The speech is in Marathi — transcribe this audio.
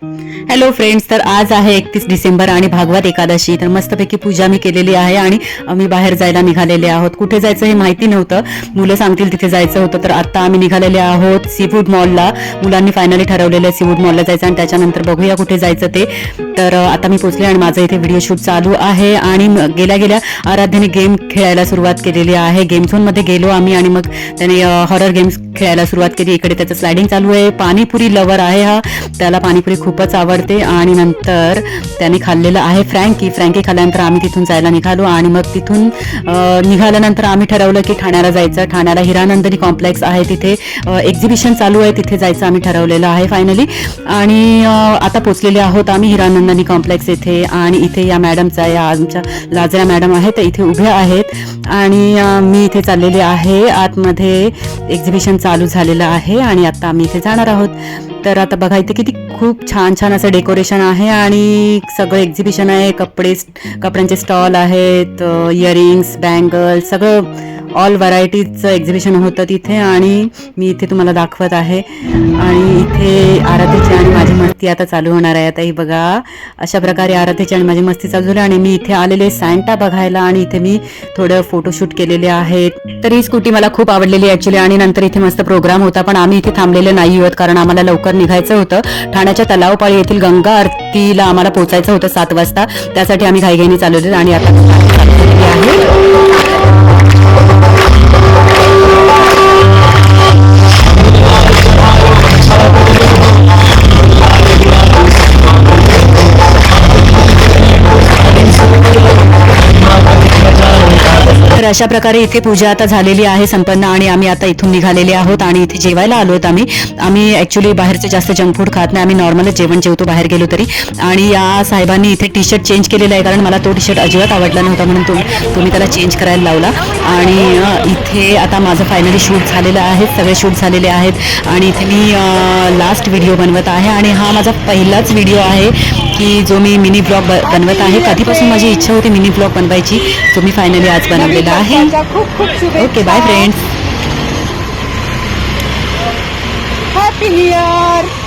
हॅलो फ्रेंड्स, तर आज आहे 31 डिसेंबर आणि भागवत एकादशी. तर मस्तपैकी पूजा मी केलेली आहे आणि आम्ही बाहेर जायला निघालेले आहोत. कुठे जायचं हे माहिती नव्हतं, मुलं सांगतील तिथे जायचं होतं. तर आता आम्ही निघालेले आहोत सीफूड मॉलला. मुलांनी फायनली ठरवलेलं आहे सीफूड मॉलला जायचं आणि त्याच्यानंतर बघूया कुठे जायचं ते. तर आता मी पोचले आणि माझं इथे व्हिडिओ शूट चालू आहे आणि गेल्या गेल्या आराध्याने गेम खेळायला सुरुवात केलेली आहे. गेम झोनमध्ये गेलो आम्ही आणि मग त्याने हॉरर गेम्स खेळायला सुरुवात केली. इकडे त्याचं स्लायडिंग चालू आहे. पाणीपुरी लवर आहे हा, त्याला पाणीपुरी खूपच आवडते. आणि नंतर त्याने खाल्लेलं आहे फ्रँकी खाल्ल्यानंतर आम्ही तिथून जायला निघालो आणि मग तिथून निघाल्यानंतर आम्ही ठरवलं की ठाण्याला जायचं. ठाण्याला हिरानंदिनी कॉम्प्लेक्स आहे, तिथे एक्झिबिशन चालू आहे, तिथे जायचं आम्ही ठरवलेलं आहे फायनली. आणि आता पोचलेले आहोत आम्ही हिरानंदिनी कॉम्प्लेक्स येथे. आणि इथे या मॅडमचा, या आमच्या लाजरा मॅडम आहेत, त्या इथे उभ्या आहेत आणि मी इथे चाललेले आहे. आतमध्ये एक्झिबिशन चालू झालेलं आहे आणि आता आम्ही इथे जाणार आहोत. तर आता बघा इथे किती खूप छान छान असं डेकोरेशन आहे आणि सगळं एक्झिबिशन आहे. कपड्यांचे स्टॉल आहेत, इयरिंग्स, बँगल, सगळं ऑल व्हरायटीजचं एक्झिबिशन होतं तिथे आणि मी इथे तुम्हाला दाखवत आहे. आणि इथे आराध्याची आणि माझी मस्ती आता चालू होणार आहे. आता ही बघा, अशा प्रकारे आराध्याची आणि माझी मस्ती चालू झाली आणि मी इथे आलेले सॅन्टा बघायला आणि इथे मी थोडं फोटोशूट केलेले आहेत. तर ही स्कूटी मला खूप आवडलेली ॲक्च्युली. आणि नंतर इथे मस्त प्रोग्राम होता, पण आम्ही इथे थांबलेले नाही आहोत कारण आम्हाला लवकर निघायचं होतं. ठाण्याच्या तलावपाळी येथील गंगा आरतीला आम्हाला पोहोचायचं होतं 7 वाजता. त्यासाठी आम्ही घाईघाईने चालवले आणि आता आहे. तर अशा प्रकारे इथे पूजा आता झालेली आहे संपन्न आणि आम्ही आता इथून निघालेले आहोत आणि इथे जेवायला आलो आहोत आम्ही ॲक्च्युली बाहेरचे जास्त जंक फूड खात नाही, आम्ही नॉर्मलच जेवण जेवतो बाहेर गेलो तरी. आणि या साहेबांनी इथे टी शर्ट चेंज केलेला आहे कारण मला तो टी शर्ट अजिबात आवडला नव्हता, म्हणून तुम्ही त्याला चेंज करायला लावला. आणि इथे आता माझं फायनली शूट झालेलं आहे, सगळे शूट झालेले आहेत आणि इथे मी लास्ट व्हिडिओ बनवत आहे. आणि हा माझा पहिलाच व्हिडिओ आहे की जो मी मिनी ब्लॉग बनवत आहे. कधीपासून माझी इच्छा होती मिनी ब्लॉग बनवायची, जो मी फायनली आज बनवलेला आहे. Okay, bye friends. Happy new year.